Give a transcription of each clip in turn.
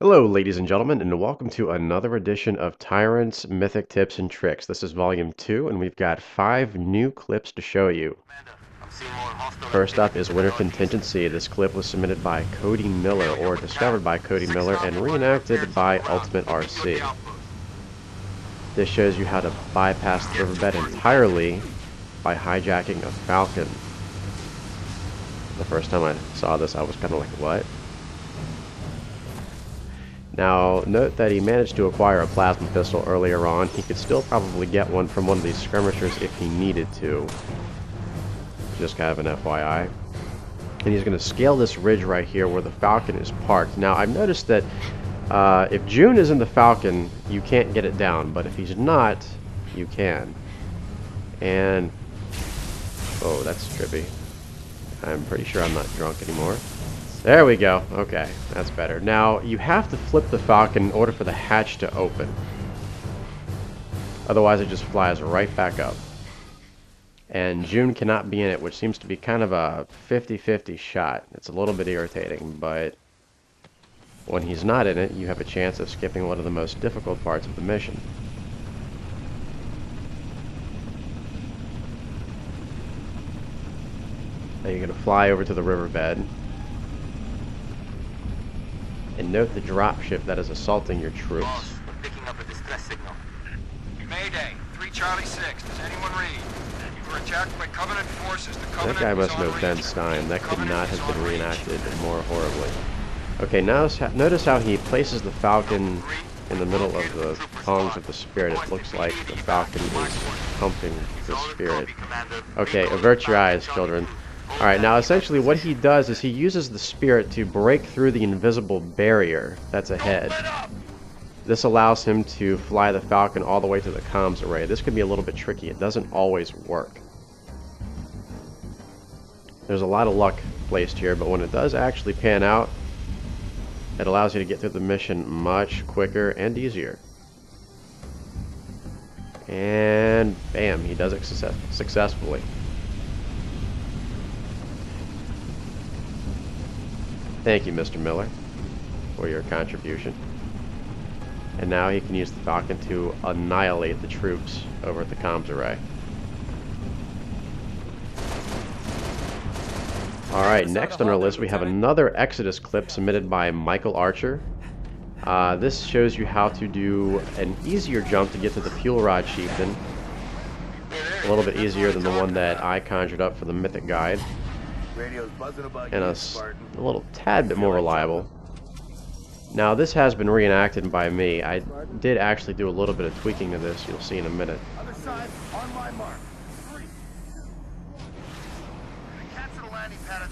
Hello, ladies and gentlemen, and welcome to another edition of Tyrant's Mythic Tips and Tricks. This is Volume 2, and we've got 5 new clips to show you. First up is Winter Contingency. This clip was submitted by Cody Miller, or discovered by Cody Miller, and reenacted by Ultimate RC. This shows you how to bypass the riverbed entirely by hijacking a falcon. The first time I saw this, I was kind of like, what? Now, note that he managed to acquire a plasma pistol earlier on. He could still probably get one from one of these skirmishers if he needed to. Just kind of an FYI. And he's going to scale this ridge right here where the Falcon is parked. Now, I've noticed that if June is in the Falcon, you can't get it down. But if he's not, you can. And... oh, that's trippy. I'm pretty sure I'm not drunk anymore. There we go. Okay, that's better. Now, you have to flip the Falcon in order for the hatch to open. Otherwise, it just flies right back up. And June cannot be in it, which seems to be kind of a 50-50 shot. It's a little bit irritating, but when he's not in it, you have a chance of skipping one of the most difficult parts of the mission. Now you're going to fly over to the riverbed. And note the dropship that is assaulting your troops. Boss, we're picking up a distress signal. Mayday, 3 Charlie 6. Does anyone read? You were attacked by Covenant forces. The Covenant that guy must know range. Ben Stein. That could not have been range. reenacted more horribly. Okay, now notice how he places the Falcon in the middle of the tongs of the Spirit. It looks like the Falcon is pumping the Spirit. Okay, avert your eyes, children. Alright, now essentially what he does is he uses the Spirit to break through the invisible barrier that's ahead. This allows him to fly the Falcon all the way to the comms array. This can be a little bit tricky. It doesn't always work. There's a lot of luck placed here, but when it does actually pan out, it allows you to get through the mission much quicker and easier. And bam, he does it successfully. Thank you, Mr. Miller, for your contribution. And now he can use the Falcon to annihilate the troops over at the comms array. Alright, next on our list we have another Exodus clip submitted by Michael Archer. This shows you how to do an easier jump to get to the Fuel Rod Chieftain. A little bit easier than the one that I conjured up for the Mythic guide. And a little tad bit more reliable. Now this has been reenacted by me. I did actually do a little bit of tweaking to this, you'll see in a minute. Other side, on my mark. 3. Capture the landing pad of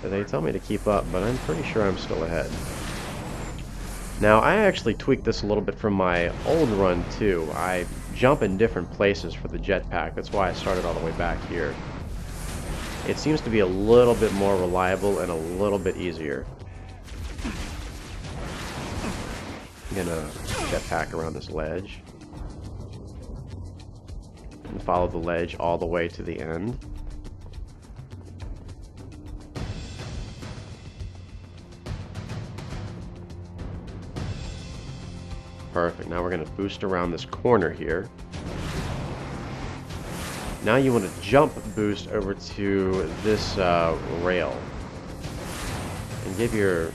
the... They tell me to keep up, but I'm pretty sure I'm still ahead. Now I actually tweaked this a little bit from my old run too. I jump in different places for the jetpack. That's why I started all the way back here. It seems to be a little bit more reliable and a little bit easier. I'm gonna jetpack around this ledge and follow the ledge all the way to the end. Perfect. Now we're going to boost around this corner here. Now you want to jump boost over to this rail. And give your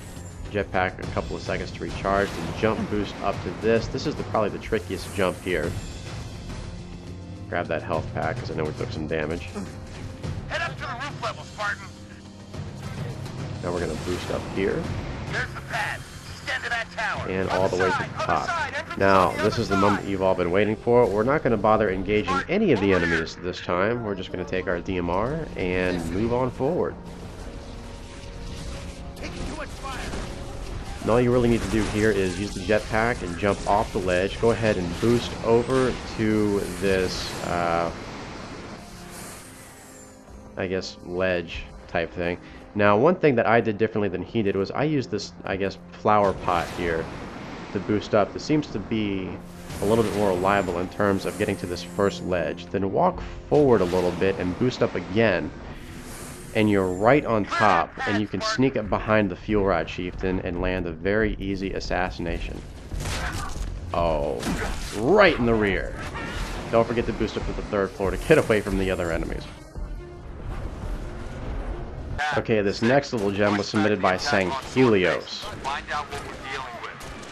jetpack a couple of seconds to recharge, and jump boost up to this. This is probably the trickiest jump here. Grab that health pack because I know we took some damage. Head up to the roof level, Spartan. Now we're going to boost up here. There's the pad. Extend to that tower. And all the way to the top. Now, this is the moment you've all been waiting for. We're not going to bother engaging any of the enemies this time. We're just going to take our DMR and move on forward. And all you really need to do here is use the jetpack and jump off the ledge. Go ahead and boost over to this, I guess, ledge type thing. Now, one thing that I did differently than he did was I used this, I guess, flower pot here to boost up. This seems to be a little bit more reliable in terms of getting to this first ledge. Then walk forward a little bit and boost up again, and you're right on top, and you can sneak up behind the fuel rod chieftain and land a very easy assassination. Oh, right in the rear. Don't forget to boost up to the 3rd floor to get away from the other enemies. Okay, this next little gem was submitted by Sanghelios.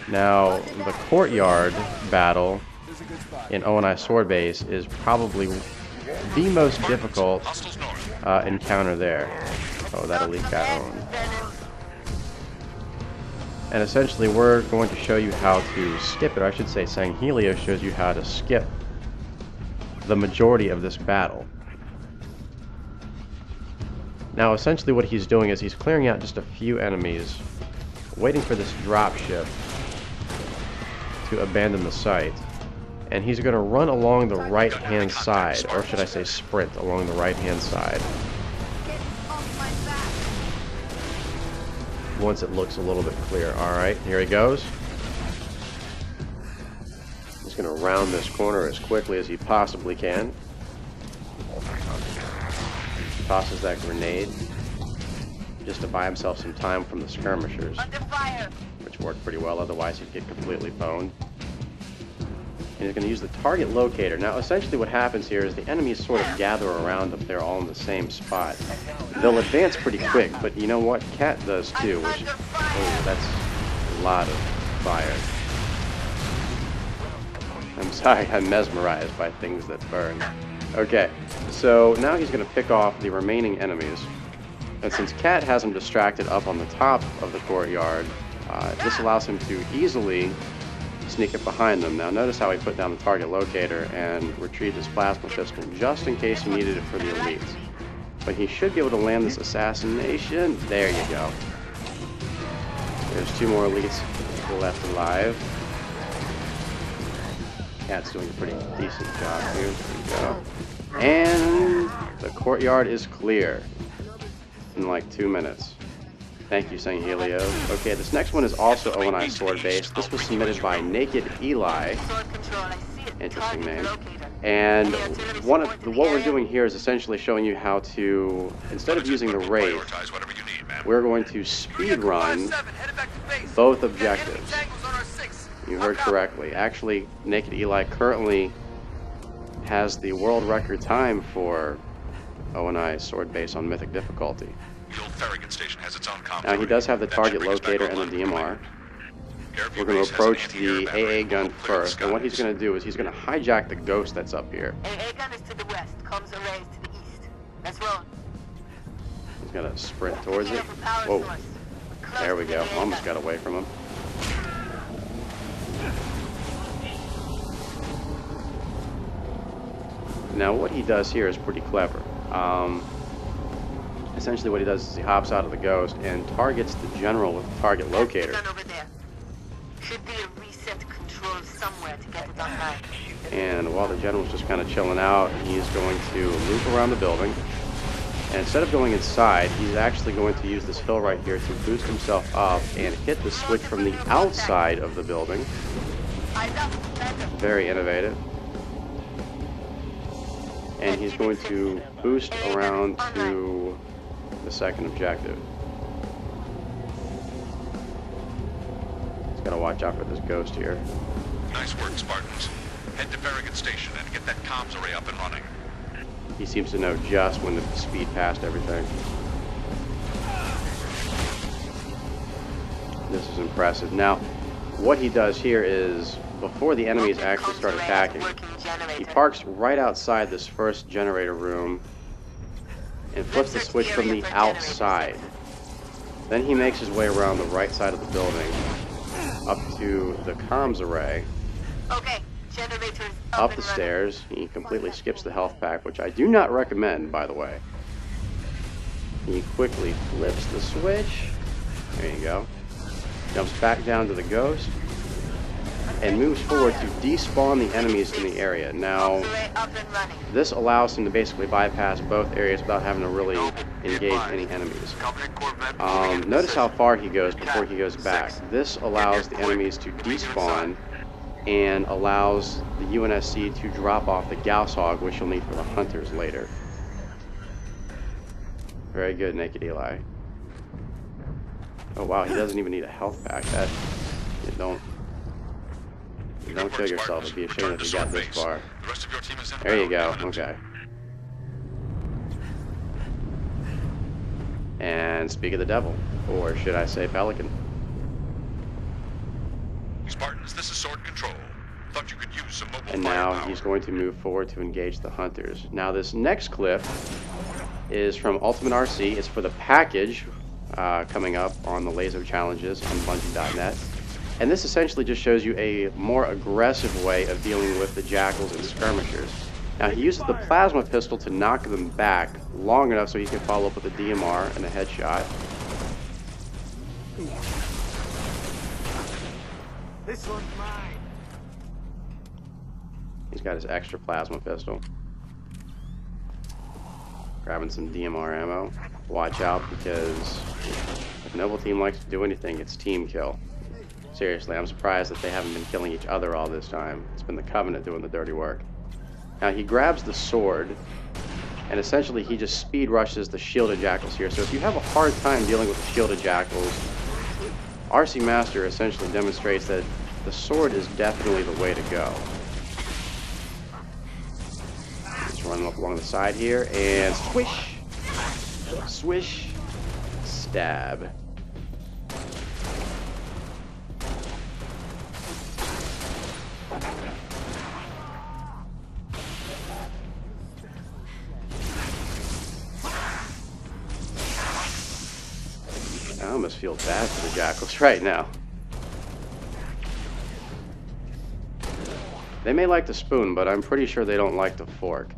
Now, the Courtyard battle in O&I Sword Base is probably the most difficult encounter there. Oh, that elite got owned. And essentially, we're going to show you how to skip it. Or I should say, Sanghelios shows you how to skip the majority of this battle. Now, essentially what he's doing is he's clearing out just a few enemies, waiting for this dropship to abandon the site. And he's going to run along the right-hand side, or should I say sprint along the right-hand side, once it looks a little bit clear. Alright, here he goes. He's going to round this corner as quickly as he possibly can. Tosses that grenade just to buy himself some time from the skirmishers, which worked pretty well, otherwise he'd get completely boned. And he's going to use the target locator. Now essentially what happens here is the enemies sort of gather around up there all in the same spot. They'll advance pretty quick, but you know what? Cat does too, which, oh, that's a lot of fire. I'm sorry, I'm mesmerized by things that burn. Okay, so now he's going to pick off the remaining enemies. And since Cat has him distracted up on the top of the courtyard, this allows him to easily sneak up behind them. Now notice how he put down the target locator and retrieved his plasma pistol just in case he needed it for the elites. But he should be able to land this assassination. There you go. There's 2 more elites left alive. Cat's doing a pretty decent job here. There we go. And the courtyard is clear in like 2 minutes. Thank you, Sanghelios. Okay, this next one is also O&I Sword Base. This was submitted by Naked Eli. Interesting name. And what we're doing here is essentially showing you how to, instead of using the Wraith, we're going to speed run both objectives. You heard correctly. Actually, Naked Eli currently has the world record time for O&I Sword Base on Mythic difficulty. The old Farragut station has its own comms. Now he does have the target locator and the DMR. We're going to approach the AA gun first, and what he's going to do is he's going to hijack the ghost that's up here. AA gun is to the west, comms array is to the east. Let's roll. He's going to sprint towards it. Whoa. There we go. Almost got away from him. Now what he does here is pretty clever. Essentially what he does is he hops out of the ghost and targets the general with the target locator. Over there. Should be a reset control somewhere to get it online. And while the general's just kind of chilling out, he's going to loop around the building. And instead of going inside, he's actually going to use this hill right here to boost himself up and hit the switch from the outside of the building. Very innovative. And he's going to boost around to the second objective. He's got to watch out for this ghost here. Nice work, Spartans. Head to Farragut Station and get that comms array up and running. He seems to know just when to speed past everything. This is impressive. Now, what he does here is, before the enemies actually start attacking, he parks right outside this first generator room and flips the switch from the outside. Then he makes his way around the right side of the building up to the comms array. Okay, generators up the stairs. He completely skips the health pack, which I do not recommend, by the way. He quickly flips the switch. There you go. Jumps back down to the Ghost, and moves forward to despawn the enemies in the area. Now, Array up and running. this allows him to basically bypass both areas without having to really engage any enemies. Covenant Corvette moving into Notice how position. far he goes before he goes back. This allows the enemies to despawn and allows the UNSC to drop off the Gauss Hog, which you'll need for the hunters later. Very good, Naked Eli. Oh wow, he doesn't even need a health pack. That don't kill yourself. It'd be a shame if you got this far. The rest of your team is in. There you go. Okay. And speak of the devil, or should I say Pelican? Spartans, this is Sword Control. Thought you could use some mobile And now firepower. he's going to move forward to engage the hunters. Now this next clip is from Ultimate RC. It's for the package coming up on the Laser Challenges on Bungie.net. And this essentially just shows you a more aggressive way of dealing with the jackals and skirmishers. Now he uses the plasma pistol to knock them back long enough so he can follow up with a DMR and a headshot. This one's mine. He's got his extra plasma pistol. Grabbing some DMR ammo. Watch out, because if Noble Team likes to do anything, it's team kill. Seriously, I'm surprised that they haven't been killing each other all this time. It's been the Covenant doing the dirty work. Now he grabs the sword, and essentially he just speed rushes the shielded jackals here. So if you have a hard time dealing with the shielded jackals, RC Master essentially demonstrates that the sword is definitely the way to go. Just run up along the side here, and swish! Swish! Stab. I almost feel bad for the jackals right now. They may like the spoon, but I'm pretty sure they don't like the fork.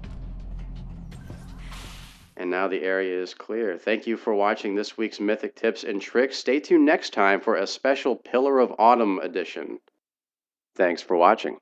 And now the area is clear. Thank you for watching this week's Mythic Tips and Tricks. Stay tuned next time for a special Pillar of Autumn edition. Thanks for watching.